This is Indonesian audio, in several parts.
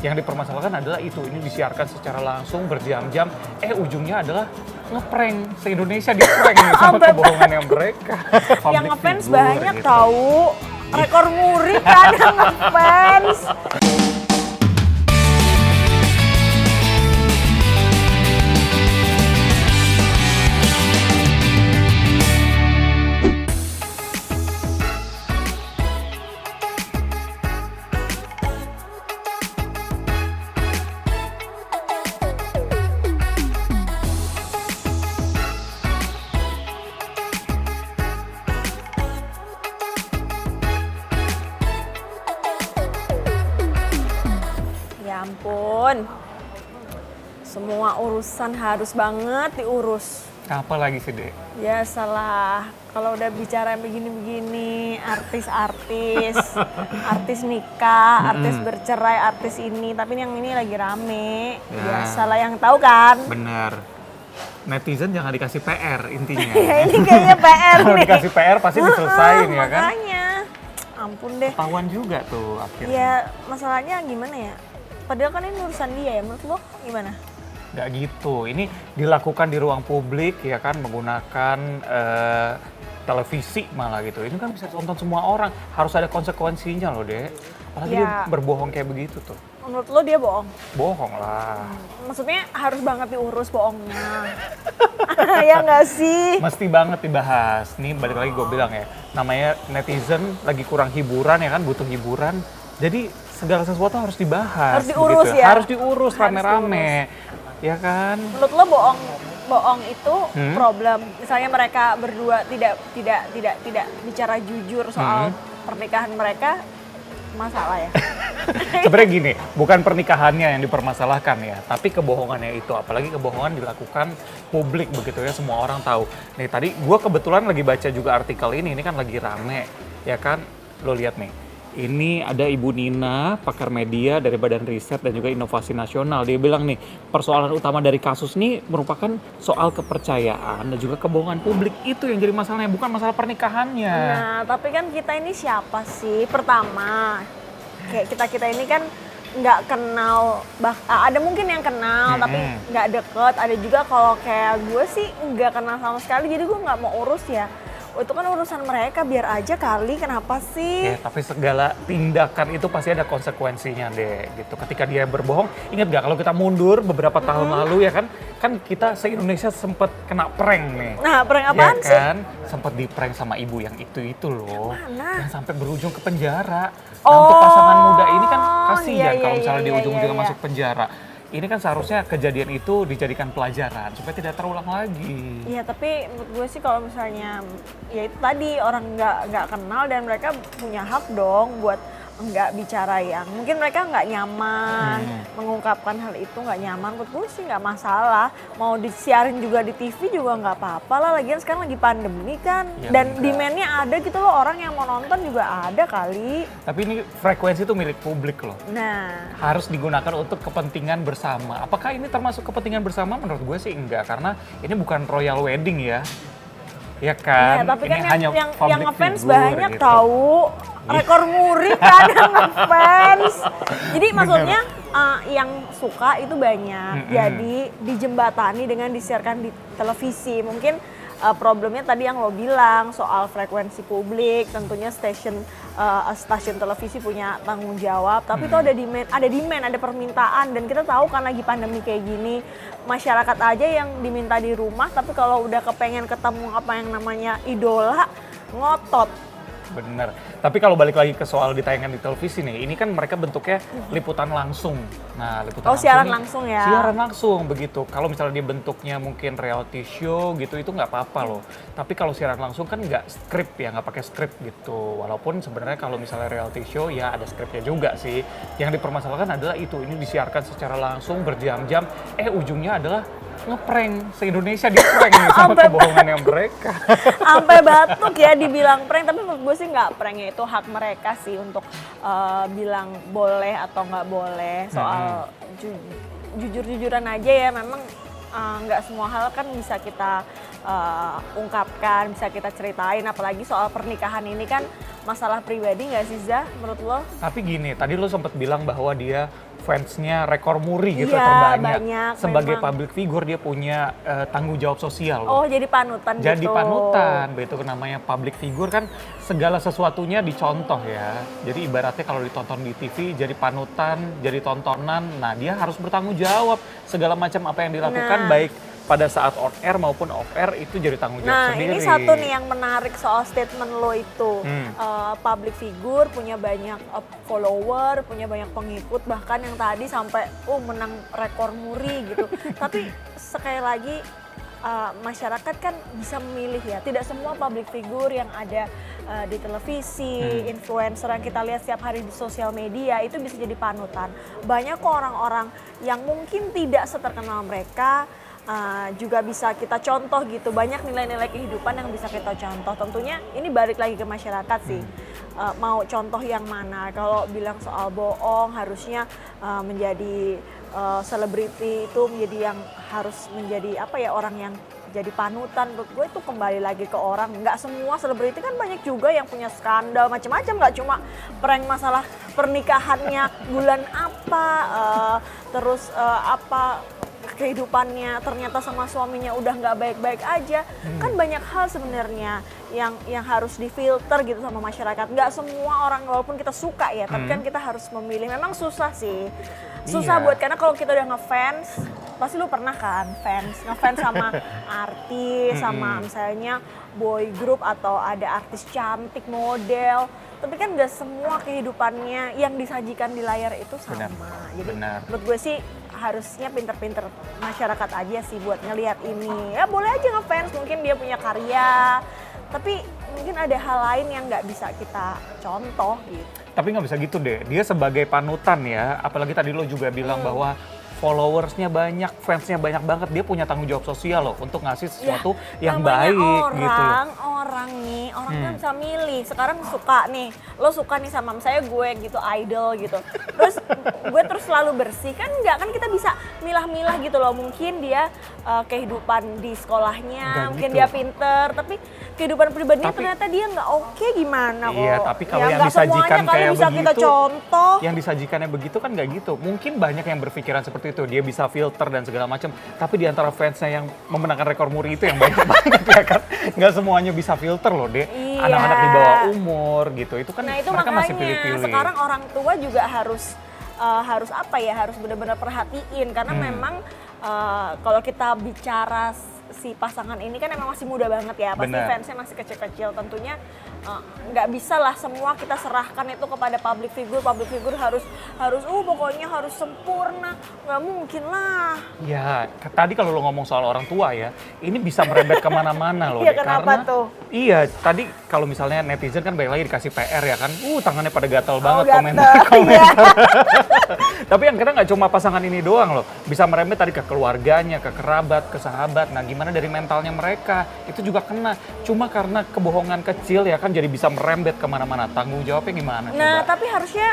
Yang dipermasalahkan adalah ini disiarkan secara langsung berjam-jam, ujungnya adalah ngeprank, se-Indonesia di-prank nih sama kebohongannya mereka. Yang ngefans banyak gitu. Tahu, rekor muri kan yang ngefans. Ya ampun, semua urusan harus banget diurus. Apa lagi sih, Dek? Ya salah, kalau udah bicara begini-begini, artis nikah, artis bercerai, artis ini, tapi yang ini lagi rame. Ya salah yang tahu kan? Bener. Netizen jangan dikasih PR intinya. Ya ini kayaknya PR nih. Kalau dikasih PR pasti diselesain ya kan? Makanya, ampun deh. Ketahuan juga tuh akhirnya. Ya masalahnya gimana ya? Padahal kan ini urusan dia ya, menurut lo gimana? Nggak gitu, ini dilakukan di ruang publik ya kan, menggunakan televisi malah gitu. Ini kan bisa ditonton semua orang, harus ada konsekuensinya loh, Dek. Apalagi dia berbohong kayak begitu tuh. Menurut lo dia bohong? Bohong lah. Maksudnya harus banget diurus bohongnya. Ya nggak sih? Mesti banget dibahas. Nih balik lagi gue bilang ya, namanya netizen lagi kurang hiburan ya kan, butuh hiburan. Jadi segala sesuatu harus dibahas. Harus diurus begitu. ya? Harus diurus rame-rame. Ya kan? Menurut lo bohong itu problem. Misalnya mereka berdua tidak bicara jujur soal pernikahan mereka, masalah ya? Sebenarnya gini, bukan pernikahannya yang dipermasalahkan ya, tapi kebohongannya itu. Apalagi kebohongan dilakukan publik begitu ya, semua orang tahu. Nih tadi gue kebetulan lagi baca juga artikel ini kan lagi rame ya kan. Lo lihat nih, ini ada Ibu Nina, pakar media dari Badan Riset dan juga Inovasi Nasional. Dia bilang nih, persoalan utama dari kasus ini merupakan soal kepercayaan dan juga kebohongan publik. Itu yang jadi masalahnya, bukan masalah pernikahannya. Nah, tapi kan kita ini siapa sih? Pertama, kayak kita ini kan nggak kenal, ada mungkin yang kenal tapi nggak deket. Ada juga kalau kayak gue sih nggak kenal sama sekali, jadi gue nggak mau urus ya. Itu kan urusan mereka, biar aja kali, kenapa sih? Ya, tapi segala tindakan itu pasti ada konsekuensinya deh gitu. Ketika dia berbohong, ingat gak kalau kita mundur beberapa tahun lalu ya kan kita se-Indonesia sempat kena prank nih. Nah, prank apaan ya kan? Sempat di-prank sama ibu yang itu loh. Yang sampai berujung ke penjara. Nah, untuk pasangan muda ini kan kasihan kalau misalnya di ujung-ujungnya masuk penjara. Ini kan seharusnya kejadian itu dijadikan pelajaran supaya tidak terulang lagi. Iya, tapi menurut gue sih kalau misalnya ya itu tadi orang nggak kenal dan mereka punya hak dong buat nggak bicara yang mungkin mereka nggak nyaman mengungkapkan hal itu, nggak nyaman. Menurut gue sih nggak masalah, mau disiarin juga di TV juga nggak apa-apa lah, lagian sekarang lagi pandemi kan ya, dan demand-nya ada gitu loh, orang yang mau nonton juga ada kali. Tapi ini frekuensi itu milik publik loh. Nah, harus digunakan untuk kepentingan bersama. Apakah ini termasuk kepentingan bersama? Menurut gue sih enggak, karena ini bukan royal wedding ya. Ya kan? Ya, tapi ini kan hanya yang ngefans figure, banyak gitu. tahu. Rekor muri kan yang ngefans. Jadi maksudnya yang suka itu banyak. Jadi dijembatani dengan disiarkan di televisi. Mungkin problemnya tadi yang lo bilang soal frekuensi publik, tentunya stasiun televisi punya tanggung jawab. Tapi itu ada demand, ada permintaan, dan kita tahu kan lagi pandemi kayak gini, masyarakat aja yang diminta di rumah, tapi kalau udah kepengen ketemu apa yang namanya idola, ngotot. Bener. Tapi kalau balik lagi ke soal ditayangkan di televisi nih, ini kan mereka bentuknya liputan langsung. Nah, liputan langsung siaran nih, langsung ya? Siaran langsung begitu. Kalau misalnya dia bentuknya mungkin reality show gitu, itu nggak apa-apa loh. Tapi kalau siaran langsung kan nggak skrip ya, nggak pakai skrip gitu. Walaupun sebenarnya kalau misalnya reality show ya ada skripnya juga sih. Yang dipermasalahkan adalah ini disiarkan secara langsung berjam-jam. Ujungnya adalah ngeprank, se-Indonesia di-prank nih sama kebohongannya mereka. Sampai batuk ya dibilang prank, tapi menurut gue sih nggak prank ya, itu hak mereka sih untuk bilang boleh atau nggak boleh. Soal jujur-jujuran aja ya, memang nggak semua hal kan bisa kita ungkapkan, bisa kita ceritain, apalagi soal pernikahan ini kan masalah pribadi nggak sih Zah, menurut lo? Tapi gini, tadi lo sempat bilang bahwa dia fansnya rekor muri gitu Iya, terbanyak. banyak Sebagai memang. public figure dia punya tanggung jawab sosial Oh, loh. jadi panutan Jadi gitu. panutan, begitu namanya public figure kan segala sesuatunya dicontoh ya. Jadi ibaratnya kalau ditonton di TV jadi panutan, jadi tontonan. Nah dia harus bertanggung jawab segala macam apa yang dilakukan Nah. baik pada saat on air maupun off air itu jadi tanggung Nah, jawab sendiri. ini satu nih yang menarik soal statement lo itu. Hmm. Public figure punya banyak follower, punya banyak pengikut, bahkan yang tadi sampai menang rekor muri gitu. Tapi sekali lagi masyarakat kan bisa memilih ya. Tidak semua public figure yang ada di televisi, influencer yang kita lihat setiap hari di sosial media itu bisa jadi panutan. Banyak kok orang-orang yang mungkin tidak seterkenal mereka juga bisa kita contoh gitu. Banyak nilai-nilai kehidupan yang bisa kita contoh. Tentunya ini balik lagi ke masyarakat sih. Mau contoh yang mana? Kalau bilang soal bohong harusnya menjadi selebriti itu menjadi yang harus menjadi apa ya, orang yang jadi panutan. Menurut gue itu kembali lagi ke orang. Nggak semua selebriti kan, banyak juga yang punya skandal macam-macam. Nggak cuma prank masalah pernikahannya bulan apa, terus apa kehidupannya ternyata sama suaminya udah nggak baik-baik aja. Kan banyak hal sebenarnya yang harus difilter gitu sama masyarakat. Nggak semua orang, walaupun kita suka ya, tapi kan kita harus memilih. Memang susah sih. Susah Iya. buat, karena kalau kita udah ngefans, pasti lu pernah kan ngefans sama artis, sama misalnya boy group atau ada artis cantik, model. Tapi kan gak semua kehidupannya yang disajikan di layar itu sama. Jadi benar. menurut gue sih harusnya pinter-pinter masyarakat aja sih buat ngelihat ini. Ya boleh aja ngefans, mungkin dia punya karya, tapi mungkin ada hal lain yang nggak bisa kita contoh gitu. Tapi nggak bisa gitu deh, dia sebagai panutan ya, apalagi tadi lo juga bilang bahwa followersnya banyak, fansnya banyak banget, dia punya tanggung jawab sosial loh untuk ngasih sesuatu yang namanya baik gitu loh. Orang kan bisa milih. Sekarang suka nih, lo suka nih sama saya, gue gitu, idol gitu. Terus gue terus selalu bersih kan, enggak kan, kita bisa milah-milah gitu loh. Mungkin dia kehidupan di sekolahnya, Nggak mungkin gitu. dia pinter, tapi kehidupan pribadinya Tapi- ternyata dia nggak oke, gimana kok. Iya, tapi kalau Ya, yang nggak disajikan semuanya kali kayak bisa kita begitu, contoh. yang disajikannya begitu kan nggak gitu. Mungkin banyak yang berpikiran seperti itu, dia bisa filter dan segala macam. Tapi di antara fansnya yang memenangkan rekor muri itu yang banyak banget ya kan, nggak semuanya bisa filter loh deh. Iya. Anak-anak di bawah umur gitu, itu kan Nah itu mereka masih makanya pilih-pilih. sekarang orang tua juga harus apa ya, harus benar-benar perhatiin, karena memang kalau kita bicara si pasangan ini kan emang masih muda banget ya, pasti Benar. fansnya masih kecil-kecil. Tentunya nggak bisa lah semua kita serahkan itu kepada public figure. Public figure harus pokoknya harus sempurna, nggak mungkin lah. Ya, tadi kalau lo ngomong soal orang tua ya, ini bisa merembet kemana-mana loh. Iya, deh. kenapa Karena, tuh? Iya, tadi kalau misalnya netizen kan banyak lagi dikasih PR ya kan, tangannya pada gatal banget gatal, komentar. Tapi yang kena nggak cuma pasangan ini doang loh, bisa merembet tadi ke keluarganya, ke kerabat, ke sahabat. Nah gimana dari mentalnya mereka, itu juga kena. Cuma karena kebohongan kecil ya kan jadi bisa merembet kemana-mana. Tanggung jawabnya gimana Nah, coba? tapi harusnya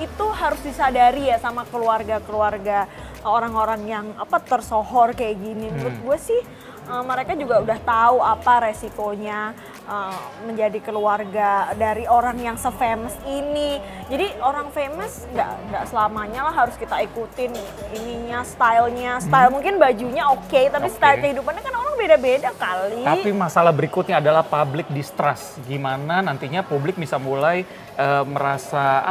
itu harus disadari ya sama keluarga-keluarga orang-orang yang tersohor kayak gini. Menurut gue sih mereka juga udah tahu apa resikonya menjadi keluarga dari orang yang se-famous ini. Jadi orang famous nggak selamanya lah harus kita ikutin ininya, stylenya. Style mungkin bajunya oke, tapi Oke. style kehidupannya kan orang beda-beda kali. Tapi masalah berikutnya adalah public distrust. Gimana nantinya publik bisa mulai merasa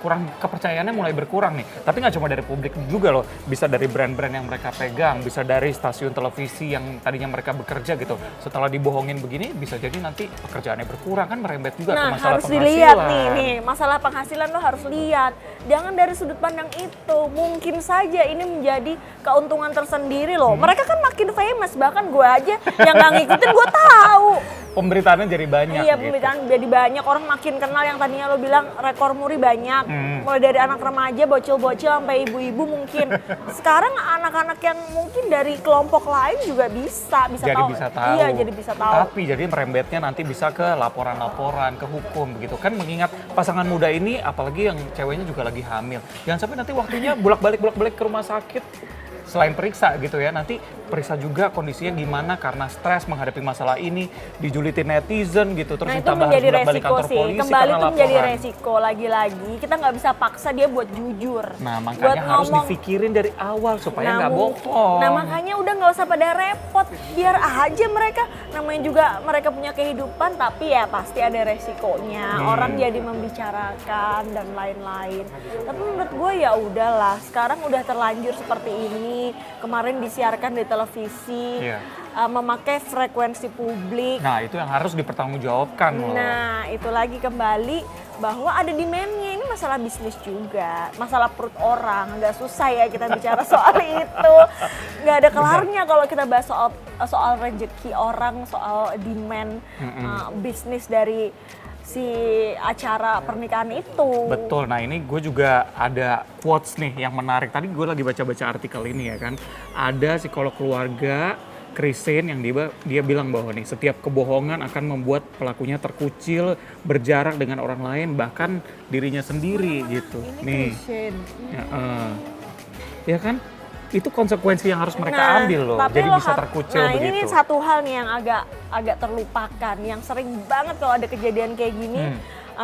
kurang, kepercayaannya mulai berkurang nih. Tapi nggak cuma dari publik juga loh, bisa dari brand-brand yang mereka pegang, bisa dari stasiun televisi yang tadinya mereka bekerja gitu. Setelah dibohongin begini, bisa jadi nanti pekerjaannya berkurang, kan merembet juga ke Nah, masalah harus penghasilan. dilihat nih, masalah penghasilan lo harus lihat. Jangan dari sudut pandang itu. Mungkin saja ini menjadi keuntungan tersendiri loh. Mereka kan makin famous, bahkan gue aja yang nggak ngikutin gue tahu. Pemberitaannya jadi banyak Iya, gitu. pemberitaan jadi banyak, orang makin kenal. Yang tadinya lo bilang rekor muri banyak, mulai dari anak remaja, bocil-bocil sampai ibu-ibu mungkin. Sekarang anak-anak yang mungkin dari kelompok lain juga bisa Jadi tahu. bisa tahu. Iya, jadi bisa tahu. Tapi jadi merembetnya nanti bisa ke laporan-laporan, ke hukum begitu kan, mengingat pasangan muda ini apalagi yang ceweknya juga lagi hamil. Jangan sampai nanti waktunya bolak-balik ke rumah sakit selain periksa gitu ya, nanti periksa juga kondisinya gimana karena stres menghadapi masalah ini, dijulitin netizen gitu, terus Nah itu ditambah harus menjadi bolak-balik resiko kantor sih, polisi kembali karena itu menjadi laporan. resiko lagi-lagi, kita nggak bisa paksa dia buat jujur. Nah buat makanya harus ngomong. dipikirin dari awal supaya nggak mungkin- bohong. Nah makanya udah nggak usah pada repot, biar aja mereka, namanya juga mereka punya kehidupan, tapi ya pasti ada resikonya, orang jadi membicarakan dan lain-lain. Tapi menurut gue ya udahlah, sekarang udah terlanjur seperti ini, kemarin disiarkan di televisi, Iya. memakai frekuensi publik. Nah itu yang harus dipertanggungjawabkan loh. Nah, itu lagi kembali bahwa ada demand-nya, ini masalah bisnis juga, masalah perut orang, agak susah ya kita bicara soal itu. Nggak ada kelarnya kalau kita bahas soal rezeki orang, soal demand bisnis dari si acara pernikahan itu. Betul, nah ini gue juga ada quotes nih yang menarik. Tadi gue lagi baca-baca artikel ini ya kan. Ada psikolog keluarga, Christine, yang dia bilang bahwa nih setiap kebohongan akan membuat pelakunya terkucil, berjarak dengan orang lain, bahkan dirinya sendiri gitu. Ini Nih, Christian. ya kan? Itu konsekuensi yang harus mereka ambil loh, tapi jadi lo bisa terkucil nah, begitu. ini nih satu hal nih yang agak terlupakan, yang sering banget kalau ada kejadian kayak gini,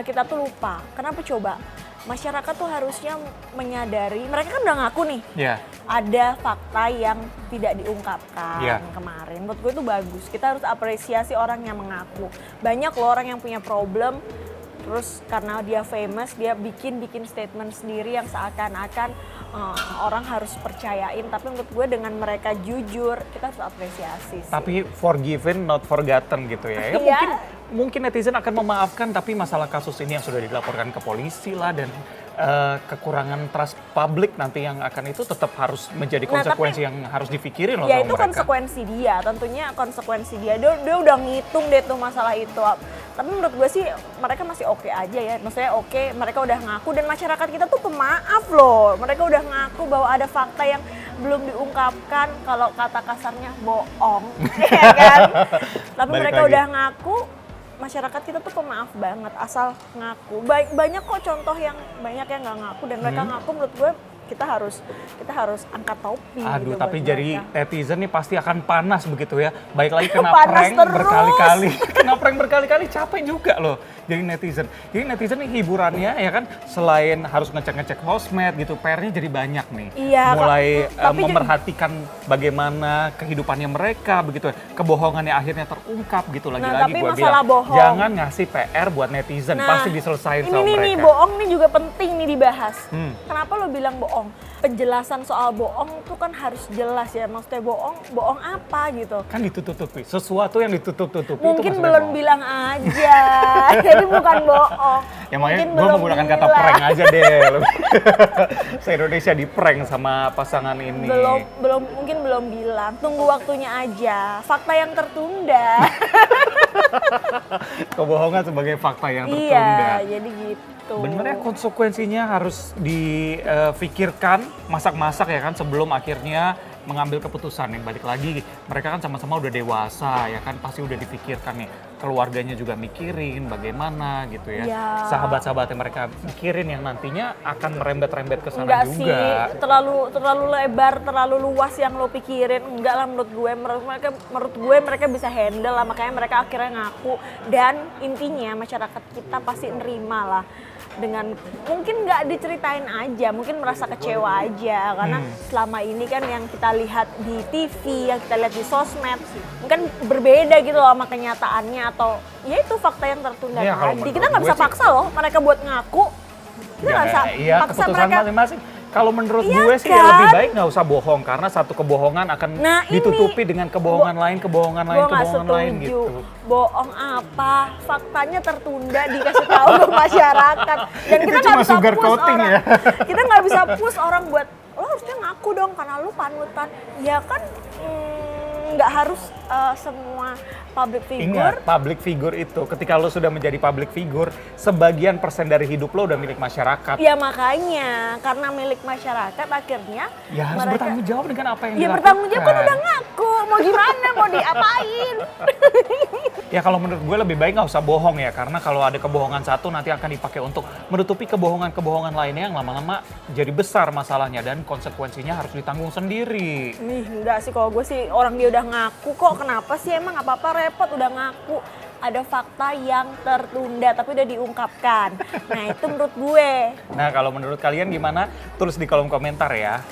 kita tuh lupa. Kenapa coba? Masyarakat tuh harusnya menyadari, mereka kan udah ngaku nih, Ya, ada fakta yang tidak diungkapkan Iya. kemarin. Menurut gue itu bagus, kita harus apresiasi orang yang mengaku. Banyak loh orang yang punya problem, terus karena dia famous, dia bikin statement sendiri yang seakan-akan orang harus percayain. Tapi menurut gue dengan mereka jujur, kita harus apresiasi sih. tapi forgiven not forgotten gitu ya. Ya Iya. mungkin netizen akan memaafkan, tapi masalah kasus ini yang sudah dilaporkan ke polisi lah dan kekurangan trust publik nanti yang akan itu tetap harus menjadi Nah, konsekuensi yang harus dipikirin loh Ya sama itu mereka. konsekuensi dia, tentunya konsekuensi dia. Dia udah ngitung deh tuh masalah itu. Tapi menurut gue sih mereka masih oke aja ya. Maksudnya oke, mereka udah ngaku dan masyarakat kita tuh pemaaf loh. Mereka udah ngaku bahwa ada fakta yang belum diungkapkan, kalau kata kasarnya bohong, ya kan? Tapi Balik mereka lagi. udah ngaku, masyarakat kita tuh pemaaf banget asal ngaku. Banyak kok contoh yang banyak yang nggak ngaku dan mereka ngaku, menurut gue kita harus angkat topi. Aduh, gitu tapi buat jadi mereka. netizen nih pasti akan panas begitu ya. Baik lagi kena Panas prank terus. berkali-kali. Kena prank berkali-kali capek juga loh jadi netizen. Jadi netizen nih hiburannya ya kan, selain harus ngecek-ngecek sosmed gitu, PR-nya jadi banyak nih. Iya, Mulai tapi memerhatikan bagaimana kehidupannya mereka begitu ya. Kebohongannya akhirnya terungkap gitu lagi-lagi tapi gue masalah bilang. bohong. Jangan ngasih PR buat netizen, pasti diselesain sama ini mereka. nih bohong nih juga penting nih dibahas. Hmm. Kenapa lo bilang bohong? Penjelasan soal bohong itu kan harus jelas ya. Maksudnya bohong apa gitu. Kan ditutup-tutupi, sesuatu yang ditutup-tutupi itu Mungkin maksudnya belum bohong. bilang aja. Jadi bukan bohong. Ya makanya Mungkin gue belum menggunakan kata bilang. prank aja deh. Se-Indonesia di prank sama pasangan ini. Mungkin belum bilang. Tunggu waktunya aja. Fakta yang tertunda. Kebohongan sebagai fakta yang tertunda. Iya, jadi gitu. Bener ya, konsekuensinya harus difikirkan masak-masak ya kan sebelum akhirnya mengambil keputusan nih. Balik lagi, mereka kan sama-sama udah dewasa ya kan, pasti udah dipikirkan nih. Keluarganya juga mikirin bagaimana gitu ya. Iya. Sahabat-sahabatnya mereka mikirin yang nantinya akan merembet-rembet ke sana Enggak juga. sih, terlalu lebar, terlalu luas yang lo pikirin. Enggak lah menurut gue mereka bisa handle lah, makanya mereka akhirnya ngaku. Dan intinya masyarakat kita pasti nerima lah dengan mungkin nggak diceritain aja, mungkin merasa kecewa aja karena selama ini kan yang kita lihat di TV, yang kita lihat di sosmed mungkin berbeda gitu loh sama kenyataannya, atau ya itu fakta yang tertunda Iya, kalau tadi. menurut Kita nggak gue bisa sih- paksa loh mereka buat ngaku. Kita nggak bisa Iya, paksa keputusan mereka. masing-masing. Kalau menurut Iya gue sih ya kan? lebih baik nggak usah bohong karena satu kebohongan akan Nah, ini. ditutupi dengan kebohongan lain, kebohongan lain, Gue nggak kebohongan lain setuju. gitu. Bohong apa? Faktanya tertunda, dikasih tahu ke masyarakat. Dan Itu kita cuma nggak bisa sugar push coating orang. ya. Kita nggak bisa push orang buat lo harusnya ngaku dong karena lu panutan. Ya kan nggak harus semua public figure. Ingat, public figure itu ketika lo sudah menjadi public figure, sebagian persen dari hidup lo udah milik masyarakat. Ya makanya, karena milik masyarakat akhirnya Ya harus bertanggung jawab dengan apa yang ya dilakukan. bertanggung jawab kan udah ngaku, mau gimana, mau diapain. Ya kalau menurut gue lebih baik nggak usah bohong ya, karena kalau ada kebohongan satu nanti akan dipakai untuk menutupi kebohongan-kebohongan lainnya yang lama-lama jadi besar masalahnya dan konsekuensinya harus ditanggung sendiri. Nih enggak sih, kalau gue sih orang dia udah ngaku kok, kenapa sih emang nggak apa-apa repot udah ngaku. Ada fakta yang tertunda tapi udah diungkapkan. Nah itu menurut gue. Nah kalau menurut kalian gimana? Tulis di kolom komentar ya.